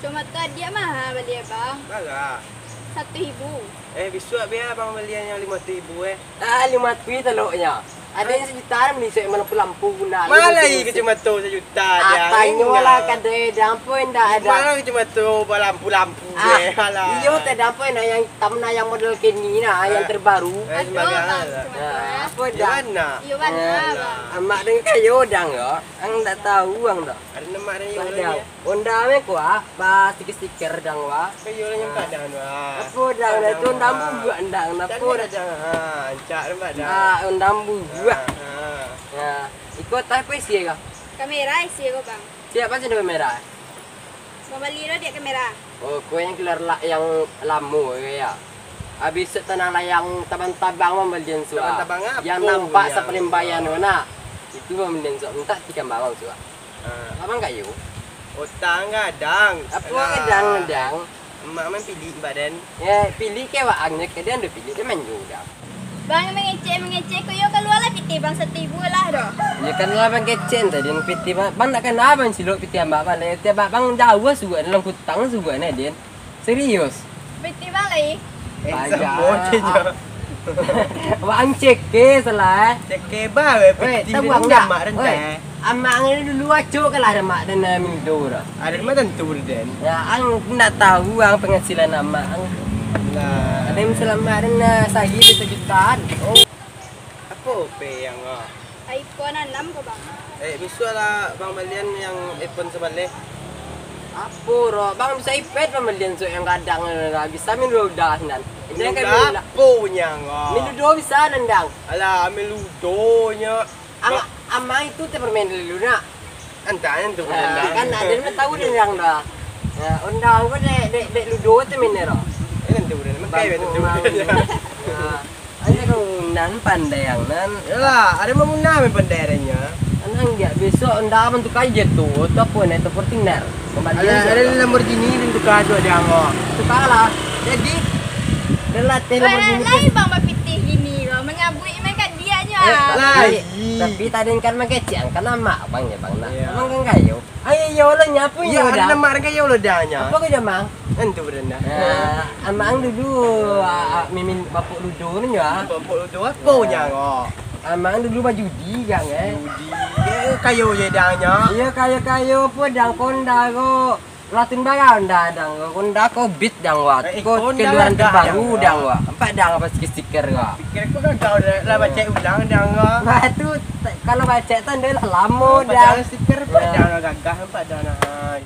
Cuma tu dia mahal beli bang. Baga. 1.000. Besok biar abang belian yang 50,000 50 telurnya. Ada yang sejutaan beli saya lampu guna. Malah ke cuma tu sejuta dia. Tanya lah kadang dampu ndak ada. Malah cuma tu lampu-lampu deh. Alah. Iyo teh dampu yang tamna yang model kini nah yang terbaru. Apa dah? Iya mana bang. Amak dengan kayu dang ya. Ang ndak tahu ang dah. Ada nama ada Dang. yang Honda me kuah pas stiker dang wa. kayu yang kadang wah. Apa dang dah tu dambu gua ndang napa dah. Jangan. Cak nampak dah. Dambu gua. Ya, ikut apa isi ka? Kamera isi ko bang. Siapa sih kamera? Membeli dia kamera. Oh, kau yang keluar yang lamu ya. Habis tenang lah yang tabang-tabang membelian suah. Tabang-tabang apa? Yang nampak Ya. sepelimbayan mana? Itu membelian suah. Minta 3 bawang suah. Abang kayu. Otak gadang. Apa gedang-gedang? Emak main pilih badan. Ya, pilih ke waangnya ke dia udah pilih dia main juga. Bang mengecek ko yo keluar lah piti bang 1.000 lah doh. Ya kan lah bang kecen tadi yang piti bang nak kenapa bang silok piti ambak bang tiap bang jauh juga dalam hutang juga nih Din. Serius. Piti bang lagi. Semua je. Wang cek ke salah. Cek kebab Tahu bang dah dah. mak rendah. Amang ini dulu acuk kalah ada mak dan mindo dah. Ada mah tentu den. Ya, ang nak tahu ang penghasilan amang. Lah. Ada yang selamat dan saya bisa jutaan. Oh, Apa yang iPhone 6 ko bang. besok lah bang belian yang iPhone sebalik. apa roh? Bang bisa iPad pembelian so yang kadang bisa min udah nan. Ini kan punya min dua bisa nendang. Alah ambil ludonya. Ama itu teh bermain dulu nak. Antanya tu Kan ada yang tahu nendang dah. Ya, undang ko dek ludo teh min roh. Kan tu dan makai betul. Ada kong nan pandai yang nan. Yalah, ada memunah main penderanya. Anang dia besok undang bentuk aja tuh, tu apa nih tu Fortuner. Ada Lamborghini dan tu kado ada anggo. Tu kalah. Jadi relatih Lamborghini. Lain bang mapiti gini lo mengabui mereka dia nya. Tapi tadi kan makecian kan nama bang ya bang nah. Abang kan kayu. Ayo lo nyapu Ya, ada nama orang kayu lo dahnya. Apa kau jamang? Entu berendah. Amang dulu mimin bapuk ludo nih ya. Bapak ludo apa nya Amang dulu baju judi kan Kayu je dahnya. Iya kayu apa dang konda ko. Latin bagan dang konda ko bit dang wa. Ko keluaran terbaru dang wa. Empat dang apa stiker wa. Pikir aku kan kau dah baca ulang dah Nah itu kalau baca tanda lah lama dah. Stiker pada gagah pada nah.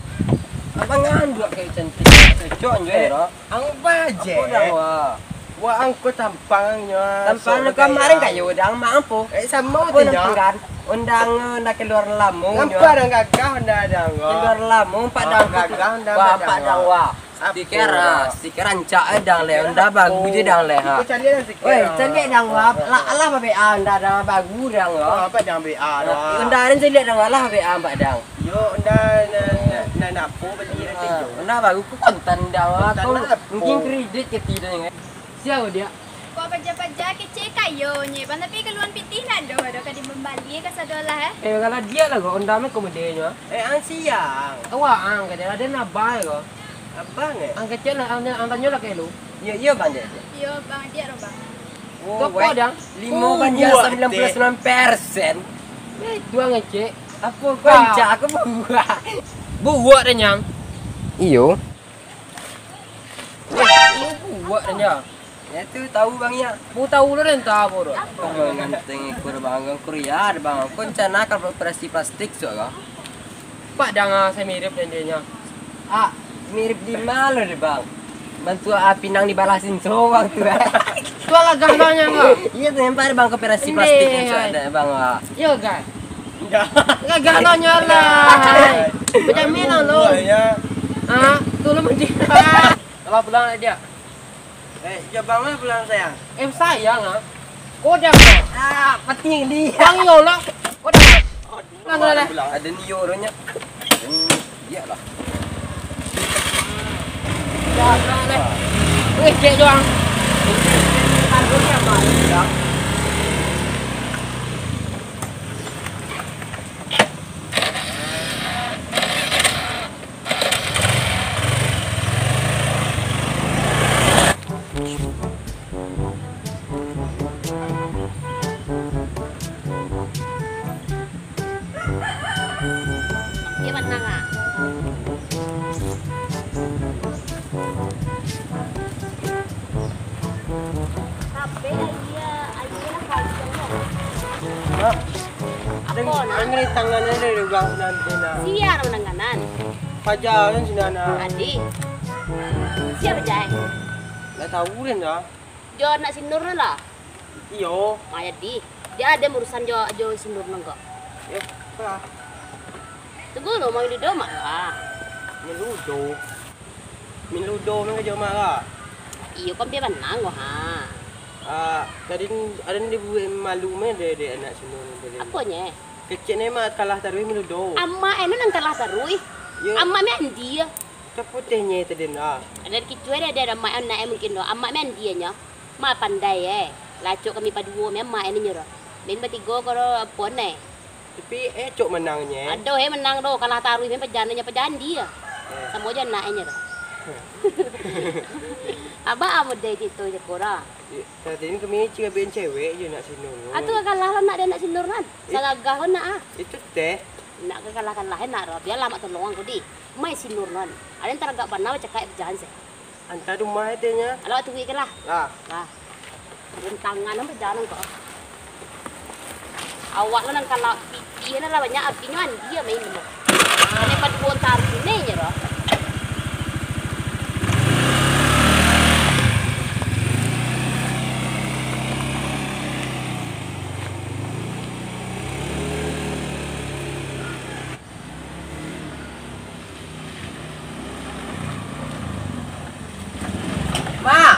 Abang nganduk kayak cantik. Cocok je ro. Ang baje. Apa dang wa. Wah angko tampangnya. Tampang kemarin kayu dang mampu. Sama Apa tu nya. Undang nak keluar lamu. Nampak dah gagah dah dah. Keluar lamu empat dang gagah dah. Wah empat dang wa. Stiker ancak dang le unda bagus je dang le ha. Aku cari dah stiker. Weh, cantik dang wa. Lah babe anda dang bagus dang wa. Apa dang BA dah. Unda ren cantik dang lah babe mbak dang. Yo unda na napo beli nanti yo. Unda bagus ku kontan dang wa. Mungkin kredit ke tidak siapa dia? Kau kerja kecil kayu nya. Bang tapi keluar piti nak doh dah kadi membali ke sadolah Kalau dia lah kau unda me komodenya. Ang siang. Awak ang kata ada nabai kau. Abang Ang kecil ang tanya lah kelu. Ya bang dia. Yo bang dia ro bang. Kau apa dang? 5 banding 99%. Itu ang ngecek. Apa kau? Pencak aku buat. Buat dah nyang. Iyo. Buat dah nyang. Ya tu tahu bang ya. Bu tahu lah renta boro. Nganteng ekor bang Korea bang. Kau rencana kalau operasi plastik soalnya. Pak dang saya mirip dan dia nya. Mirip di mana deh bang? Bantu api nang dibalasin cowok tu. Tua lah gambarnya enggak? Iya tuh yang bang operasi plastik yang ada bang. Iya kan? Enggak. Gagalnya lah. Macam mana lo? Tolong dia. Apa pulang dia? Bang mana pulang sayang? Sayang ah. Kau dah penting dia. Bang yo lah. Kau dah. Ada Nio orangnya. Dia lah. Ya, nah. Cek doang. Harganya apa? Ya. Ang tangan na rin ugang natin na. Siya naman ang ganan. Pajalan sila na. Adi. Siya ba jay? Natawu rin na. Jo nak sinur na lah. Iyo. Maya di. Dia ada urusan jo sinur nang kok. Iyo pa. Tunggu lo mau di mak. Ah. Minudo. Minudo man ka jama ka. Iyo kan dia benang kok ha. Tadi ada ni buat malu me de anak sino ni. Apanya? Kecil ni mah kalah taruh minudo. Amma enu nang kalah tarui. Yo. Amma men dia. Kaputihnya tadi na. Ada kicuai ada mak anak mungkin do. Amma men dia nya. Ma pandai Lacuk kami paduo me mak enu nyero. Ben bertiga karo pon Tapi cok menangnya. Aduh, menang do kalah tarui me pejan dia. Sama aja naknya do. Aba amud dai itu je kora. Tadi ni kami cakap ben cewek je nak sino. Atu kalah nak dia nak sinuran. Salagah nak Itu teh. Nak kalah nak ro. Biar lama tolong aku di. Mai sinuran. Ada entar agak panau cakap berjalan se. Antara rumah itu nya. Kalau tu ke lah. Lah. Lah. Rentangan apa jalan kok. Awak lo nang kalau pipi na lah banyak apinya dia main mo. Ini pad buon tar sini nya ro. Mak.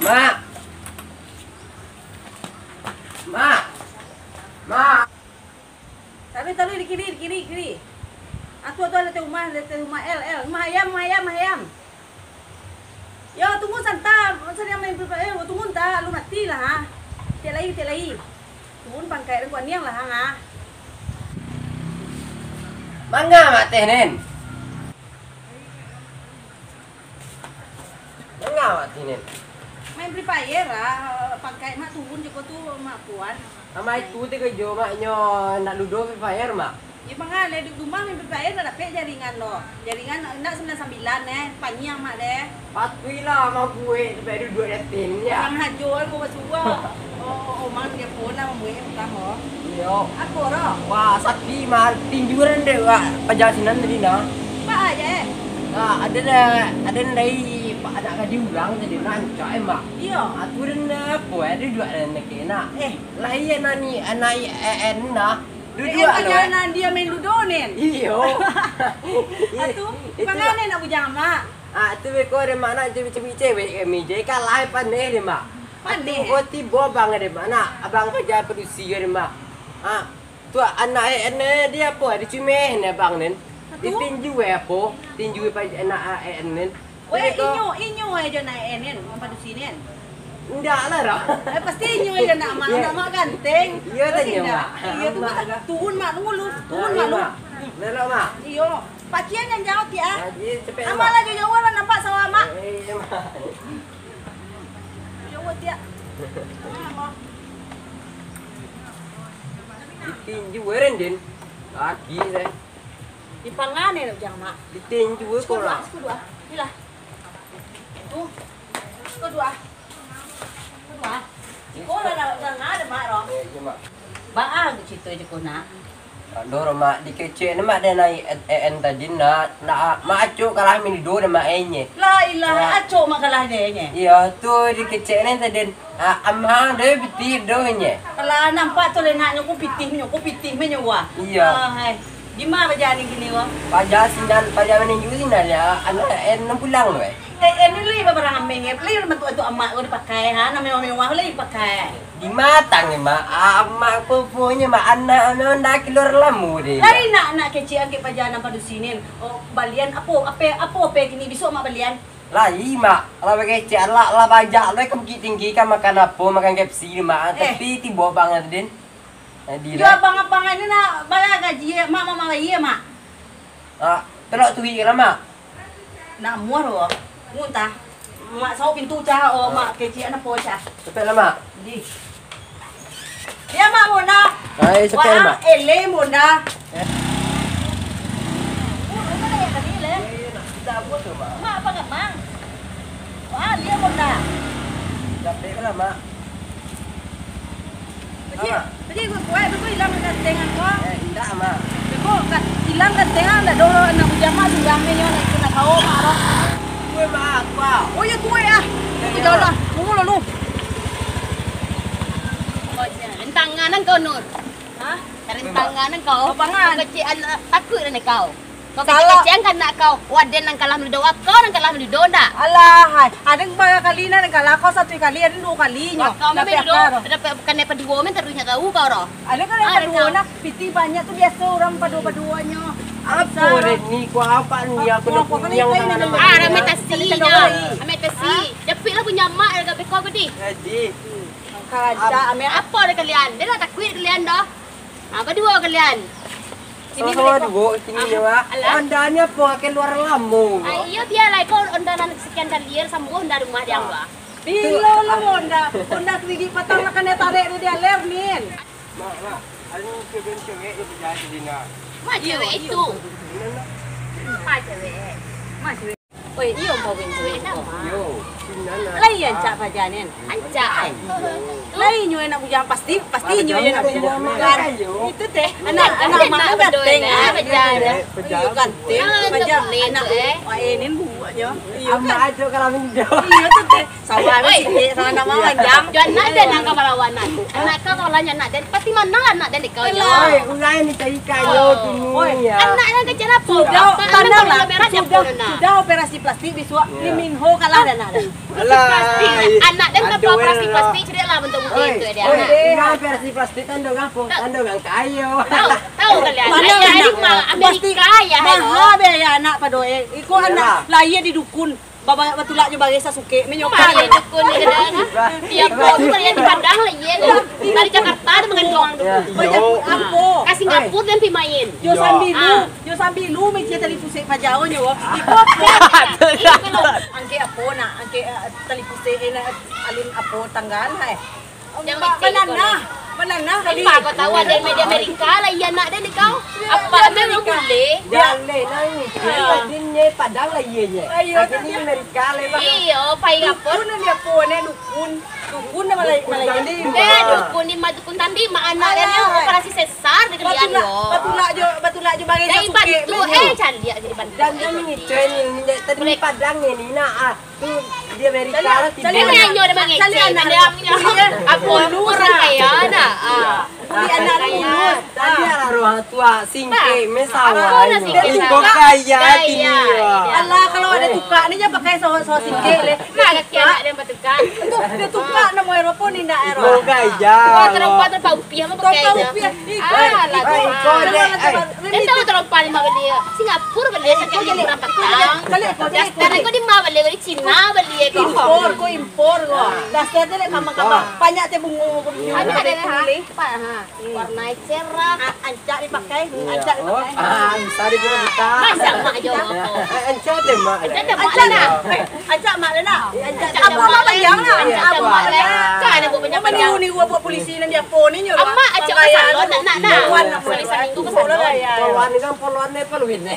Mak. Mak. Mak. Tapi di kiri. Atu ada rumah L. Rumah ayam. Yo tunggu santa, saya main tunggu entah lu mati lah ha. Tiap lagi. Tunggu bangkai dan kuaniang lah ha. Mangga mak teh nen. Mangga mak teh nen. Main Free Fire lah, bangkai mak tunggu joko tu mak puan. Ama itu teh kejo maknyo nak ludo Free Fire mak. Ya mangan di rumah main Free Fire dah dapat jaringan lo. Jaringan nak 99 panjang mak deh. Patui lah mak gue sampai dua retinnya. Yang hajol ko basua. Oh, mang dia pun lah mau pertama. Yo. Aku roh. Wah, sakti mah tinjuran deh wah pajasinan tadi nah. Pak aja. Nah, ada dari pak anak kadi ulang tadi rancak mak. Iya. Aturan apa ada dua anak kena. Lah iya nani anak en nah. Dua Jangan dia main ludo nen. Iyo. Atuh, panganen nak bujang mak. Tu beko ada mana cewek kami je kalah pandai deh mak. Pandai. Oh tiba bang ada mana abang kerja produksi deh mak. Tu anak dia apa? Dia cuma ni bang nen. Ditinju apa? Tinju pada anak nen. Weh inyo aja nak enen, apa di sini nen? Enggak lah dah. Pasti inyo aja nak mak ganteng. Iya tanya mak. Iya tu turun mak lu. Lelok mak. Iyo. Pakian yang jauh dia. Jadi cepet Amal aja jauh lah nampak sama mak. Iya mak. Jauh dia. Ditinju rendin. Lagi saya. Di panganen bujang mak. Ditinju korang. Kedua. Inilah. Tu. Kedua. Sekolah dah ada mak roh. Iya mak. Baang cerita je kau nak. Doro mak dikecek nama dia naik tadi nak mak acuk kalah mini do nama enye. La ilaha acok mak kalah dia nya. Iya tu dikecek ni tadi amang dia betul do enye. Kalau nampak tu nak nyukup pitih menyewa. Iya. Hai. Di mana berjalan gini wah? Pajak sinan pajak meninju sinan ya anak enam pulang loh. Ini lagi beberapa minggu, lagi bentuk emak udah pakai, ha, namanya mewah lagi pakai. Di matang ni mak, mak pupunya mak anak nak keluar lamu deh. Lagi nak kecil ke pajanan pada sini, oh balian apa gini besok mak balian. Lah mak, lah pakai cek lah pajak lah kemki tinggi kan makan apa makan KFC mak, tapi tiba banget din. Jual abang ini nak bayar gaji mak iya mak. Terus tu lah mak. Nak muar loh. Muntah, mak sahu pintu cah, oh mak kecil anak pocah. Cepet lah mak. Di. Dia mak muna. Hai cepet mak. Ele muna. Kita buat tu mak. Mak apa nggak mang? Wah dia muna. Cepet lah mak. Pergi aja gue hilang gantengan gua. Tidak mah. Beko hilang gantengan dah dolo anak ujama sunggamnya nyo naik kena kau maro. Gue mah apa? Oh ya gue ah. Ku jalan mulu lu. Oh, rentangan kau Nur. Hah? Rentangan kau. Lapangan. Kau kecil takut ni kau. Kau Kalau- kecil kan nak kau. Waden nang kalah melido kau nang kalah melido dah. Alah, ada yang kali na kalau kau satu kali ada dua kali nyo. Kau Tapi melido akar. dapat bukan dapat dua men terusnya tahu kau roh. Ada kan yang Ada kedua kau. nak piti banyak tu biasa orang padua-paduanya. Apa ni? Ku apa ni? Aku nak Apa kan yang ini mana? nama- Ah, Ada ramai tasinya. doi. Ramai tasi. Dapik lah punya mak dekat beko kau di. Jadi, Kaca ame Apa dah kalian? Dia nak takut kalian dah. Ah, berdua kalian. sama-sama dua sini ni mah. Alah. Ondanya apa keluar lambung. Ah, iya biarlah kau ondanan sekian kali sambung onda rumah dia gua. Bilo lo Honda kredi patang nak kena tarik dia ler nin. Mak, mak. Ada ni cewek-cewek yang berjalan di sini. Mak cewek itu. Mak cewek. Masih. Oi, iyo mau cewek nama. Yo, sini nak. Lai yang cak pajanen. Ancak. Lai nyo nak bujang pasti nyo nak bujang. Kan? Itu teh anak mak ganteng ah. Iya ganteng. Pajang anak inin buat nyo. Iya Ama kan. aja kalau minda. Iya tu teh. Sawah sikit sama nama panjang. Jangan nak dan angka malawanan. Anak kau kalau nanya nak dan pasti mana lah nak dan kau yo. Oi, ulai ni cari kayu dulu ya. Anak yang kerja apa? Sudah tanah lah. Merah Sudah nak. sudah operasi plastik biswa. Liminho kalah dan ada. Alah. Anak dan apa plastik cerita lah bentuk muka Oi, itu dia. oi, anak. ini versi plastik tandung apa? Tandung kayu. Tahu kalian. Mana Ayah anak? di Amerika ya. Mahal biaya anak padoe. Iko anak lahir di dukun. Baba batulak jo bagi Sasuke menyokan. Pak dukun ni kadang. Dia kau tu yang di Padang lah ya. Dari Jakarta dia mengandung. Banyak ampo. Ke Singapura dan pi main. Jo sambilu mencia tali pusik pajao nyo. Iko angke apo na, angke tali pusik na alin apo tanggal hai. Manana kali. Pak kau tahu ada media Amerika lah ya nak dan kau. Apa memang boleh? Yang lain ni, tadinya Padang lah iya je. Ini Amerika lah. Iyo, pai apa? Dukun dia po ne dukun na malay ini. Dukun ni dukun tandi mak anak dia ni operasi sesar di kalian lo. Batulak jo bagi Dari Sasuke. bantu cari dia jadi bantu. Dan ini training tadi Padang ni nak tu di Amerika lah Dia nyanyi ada mengecek. Dia aku orang kaya nak. Di anak lulus. Tadi ada orang tua singke Apa mesawa. nak singke? Iko kaya tini. Allah kalau ada tukak ni je pakai so singke le. Nak kaki anak dia bertukar. Tu dia tukak nama Eropa ni nak Iko Eropa. kaya. Kau terompa terpau piah apa pakai je. Ah, lah tu. Dia tahu terompa lima beli. Singapura beli sekian dia berapa petang. Sekarang kau di mana beli? Kau di Cina beli kau. Impor ko. Dasar dia le kamang-kamang. Banyak teh bungo. Ada ha? Apa ha? Warna cerah. Ancak dipakai. Ancak dipakai. Bisa kita. Masa mak jo apa? Encik deh mak. Ada mak Ancak lah. Ancak mak le nak. Ancak Apa mak panjang nak. Ancak mak lah. Kan ada banyak panjang. Ni gua buat polisi dan dia po ni nyo. Amma acak masalah nak. Wan Sekali seminggu ke Polo sana. lah ya. Poluan ni kan poluan ni peluin ni.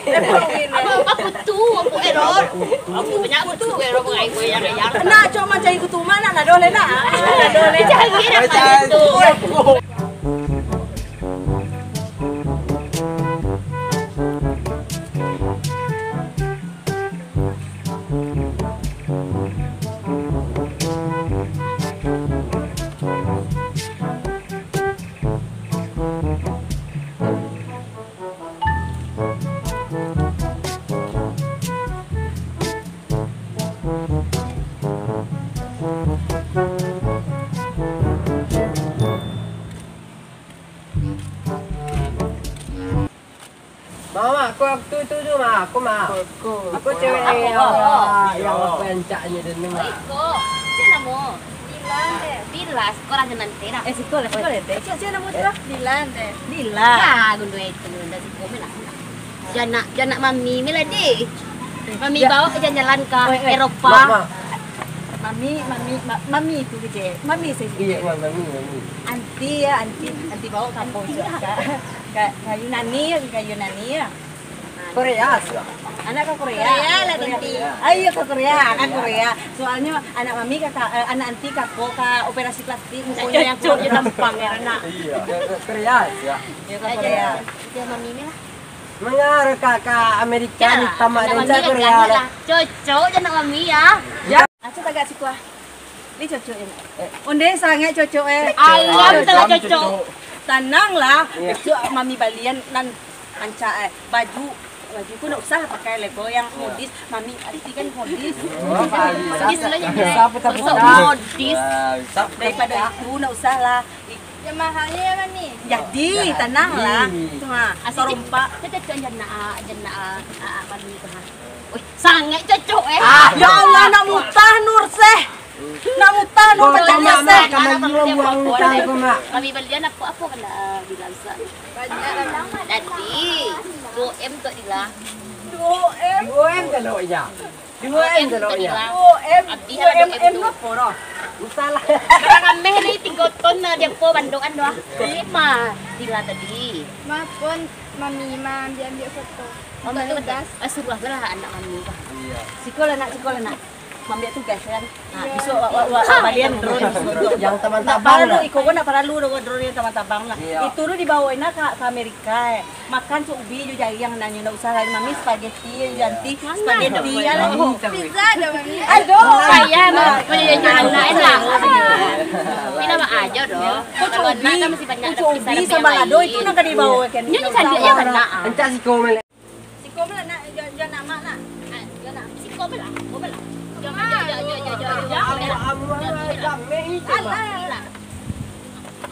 Apa putu, apa error. Aku banyak putu error mengai gue yang yang. Nak cuma cari kutuma nak nak dole nak. Nak dole. Jangan kira apa itu. Mama, aku tu mah, aku mah. Aku cewek yang apa encaknya dan dengar. Iko, siapa nama? Bilas, sekolah nanti lah. Sekolah teh. Siapa nama tu? Dilan deh. Dila. Ya, gundu itu gundu si kome lah. Jangan mami mila deh. Mami bawa ke jalan ke Eropa. Mami itu je. Mami saya. Iya, mami. Anti bawa kampung juga. Kayu nani ya. Korea sih. Anak ke Korea. Korea lah nanti. Ayo ke Korea, kan Korea. Soalnya anak mami anak anti kako ke operasi plastik, pokoknya yang kulitnya gampang ya anak. Iya. Korea sih. Iya ke Korea. Dia mami ni lah. Mengarah ke Amerika ni tamat dan Anak Korea mami lah. Cocok je nak mami ya. Ya, acu tagak si kuah. Ni cocok ya. Onde sangat cocok Alam telah cocok. Tenang lah. Mami balian nan anca baju ku nak usah pakai lego yang modis. Mami anti kan modis. Modis lah je. Siapa Modis. Daripada itu nak usah lah. Yang mahalnya ya mami. Jadi tenang lah. Cuma sorompa. Kita cocok jana mami tu ha. Oi, sangat cocok Ya Allah nak mutah Nur seh. Nak mutah Nur macamnya seh. Mami belian apa kena bilang sa. Banyak lah. Tadi 2M tu dia. 2M. 2M kalau ya. 2M kalau ya. 2M apa dah? Salah. Sekarang ameh ni 3 ton na dia po bandoan doa. Lima sila tadi. Maaf pun mami dia ambil foto. Mami tugas. Suruh lah anak mami. Sekolah nak. Mami tugas kan. Besok balian drone Yang tak teman-teman perlu lah. iko nak perlu drone yang teman-teman lah. Iya. Itu tu dibawain ke Amerika. Makan su ubi jo jari yang nanya nak usah lagi mami spaghetti ganti spaghetti ya. Pizza ada mami. Aduh. Saya mah punya anak enak. Pina mah aja doh. Kalau anak kan masih banyak ada Ubi sama lado itu nak dibawa kan. Ini sandia yang kena. Encak si komel. Siko mana nak jangan nama nak. Jangan si kau belah. Jangan.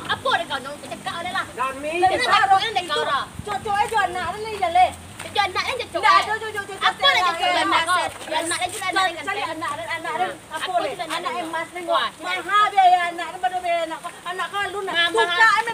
Apa dia kau nak cakap dia lah. Dia nak cakap dia kau lah. Cocok aja anak ni jale. Dia anak dia cakap. Dah cocok. Apa dia cakap anak kau? Anak dia juga anak dia. Cari anak apa le? Anak emas ni. Mahal biaya anak ni pada biaya anak kau. Anak kau lu nak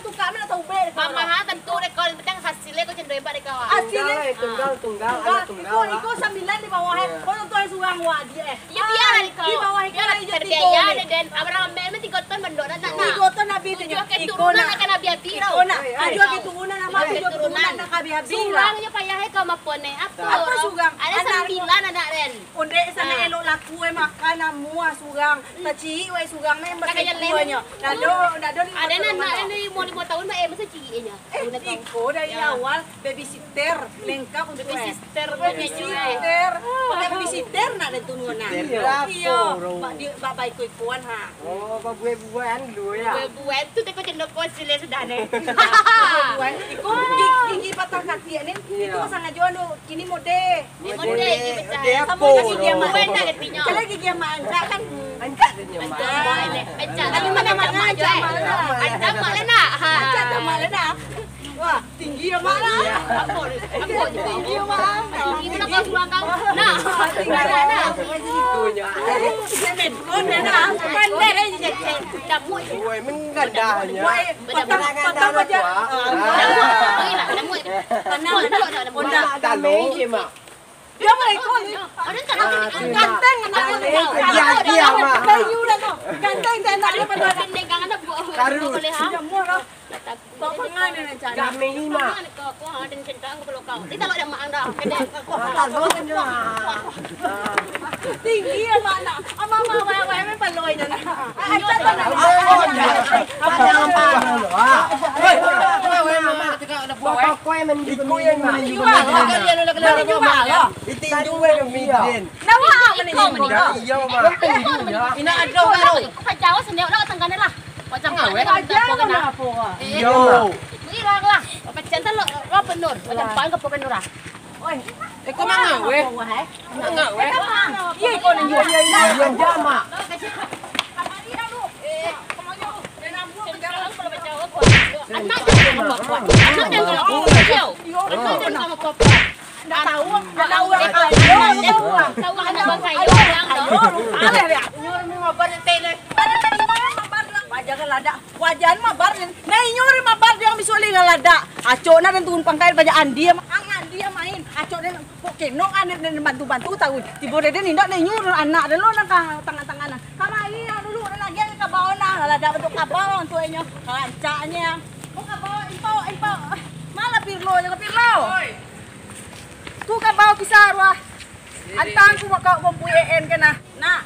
tukar nak tahu be. Mama tentu dia kau macam hasilnya kau cenderung hebat dia kau. Hasilnya Tunggal, anak tunggal. Iko 9 di bawah. Kau tu yang surang wa dia. Ya biar kau. Di bawah biar terbiaya dan abang ambil mesti 3 ton bandot anak. Iko tu nabi tu. Tujuh ke turunan akan habis-habis tau. Iko nak. Tujuh ke turunan nama tujuh turunan nak habis-habis. Surang je payah kau mapon ni. Apa surang? Ada 9 anak Ren. Onde sana elok laku makan mua surang. Taci we surang ni bersemuanya. Nado Ada anak ni 5 tahun mesti cirinya. Iko dari awal babysitter lengkap untuk Babysitter babysitter. Pakai babysitter nak ada turunan. Iya. Pak baik kuikuan ha. Oh, buat-buatan dulu ya. Buat tu teko cenderung kau sila sudah ni. Kuikuan. Iko gigi patah kaki ni. Itu sangat jual kini mode. Mode pecah. Kamu gigi dia mah. Benda ketinya. Kalau gigi yang manja kan. Encak dia nyaman. Pecah. Tapi mana-mana aja. Ada mana nak? Manja dah malah dah. Wah, tinggi ya mak lah. Apa Tinggi ya mak. Ini nak kau suruh kau. Nak. Nak. Itunya. Oh, dah. Pandai aja. Dah muat. Gue mengadahnya. Potong aja. Dah muat. Tenang. Talong je mak. Dia boleh kau. Ada tak Ganteng anak kau. Dia mak. Kayu dah kau. Ganteng dan anak dia pada. Pendekang anak buat. Boleh ha? Dia murah. Kau pengan ni nak cari. Kami ni mak. Kau ada centang kau perlu kau. Kita tak ada mak anda. Kena. Talong je mak. Tinggi ya mak nak. Mama wai men paloi dah nak. Ajar tak nak. Apa yang panggil lu? Woi, mama cakap ada buat kau yang mendikui yang menuju Jual. Ditinju yang midin. Nama apa ni? Iya mak. Ina ada kau. Kau jauh sendiri nak tengah ni lah. Macam kau Ajar mana apa? Iya. Ini lah. Macam tu lo penur. Macam pan kau penur lah. Oi. Kau mana weh? Mana weh? Iya kau ni jual. Iya mak. Anak jangan buat. Anak jangan buat. Anak jangan buat. Dah tahu apa? Tahu anak bangkai orang tu. Ada dia. Nyuri mabar tele. Wajar lada. Wajan mabar. Nei nyuri mabar dia misuli lada. Acok na dan turun pangkai pada Andi. Angan dia main. Acok dan kenok ane dan bantu-bantu tahu. Tiba dia nindak nei nyuri anak dan lo nak tangan-tanganan. Kamari dulu lagi ke bawah na lada bentuk kabau tuanya. Kancanya. Oh kabau impau. Malah pirlo jangan pirlo. Ku ka bawa kisarwa. Antang ku maka mempuyen ka na. Na.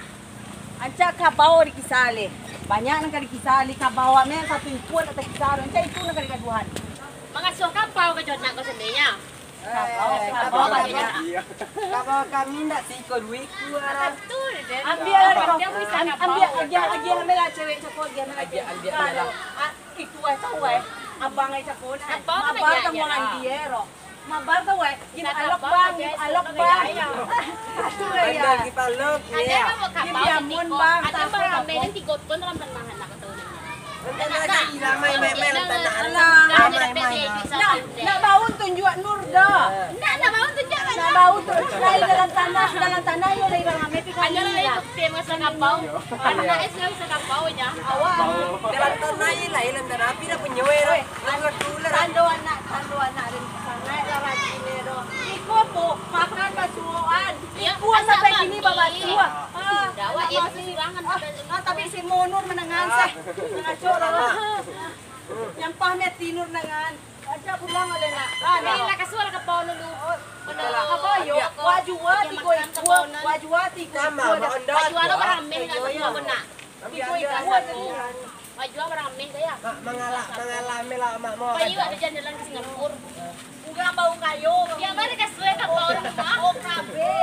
Anca ka bawa di kisali. Banyak nang ka di kisali ka bawa men satu ikuan atau kisarwa. Anca itu nang ka di kaduhan. Mga suka pau ka jod na ko sa niya. Kalau kami nak sikon wiku lah. Betul deh. Ambil mela cewek cakot dia mela cewek. Itu ay tahu ay abang ay cakot. Mabar ka mo ang diero. Mabar ka ay alok bang. Ato ay. Anda kita log Ada ya. ka mo ka pau. Diamond bang. Ada barang meron tigot ko naman naman na ko Anda nak hilang mai tanah Na baun tunjuk nur dah. Na baon to diyan. Na baun tu dalam tanah yo lay bang ame pika Ano na yung tema sa kapaw? Ano na is sa kapaw niya? Awa. Dalam tanah ini lah, ilan tanah api dah penyuai. Angkat tular. Tanduan na rin sana lara dinero. Iko po makan basuan. Iko sampai kini babasua. Dawa iya surangan Tapi si Monur menangan sa. Nangacora. Yang pamet tinur nangan. Aja pulang oleh na. Dili na kasuwal ka paw lulu. Kabayo, wajuwati ko iko. Wajuwati ko. Sama, maanda. Majualo barang men ka sa ko na. Iko iko. Majualo barang men kaya. Mengalami lah mak mau. Kayo ada dyan lang sa Singapore. Uga bau kayo. Ya mana kasuwal ka paw lulu ma? Oh, kabe.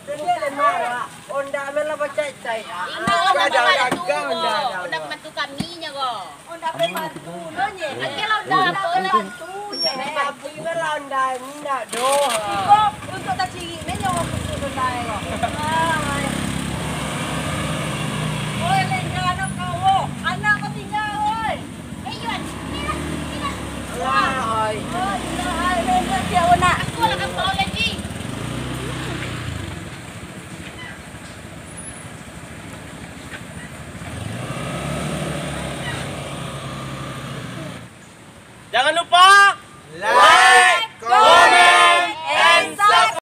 Sendiri marah. Onda mela bacai. Udah mantu kami nya go. Onda pe martuno nye. Akela udah Bantu nye. Tapi mela onda minda do. Iko untuk tak ciri menyo ko puso tayo. Oy, lenggana ka wo. Anak ko tinggal oy. Ayun. Ay. Oh, ay lenggana dia ona. Ako lang ang paw lagi. Jangan lupa like, comment, and subscribe.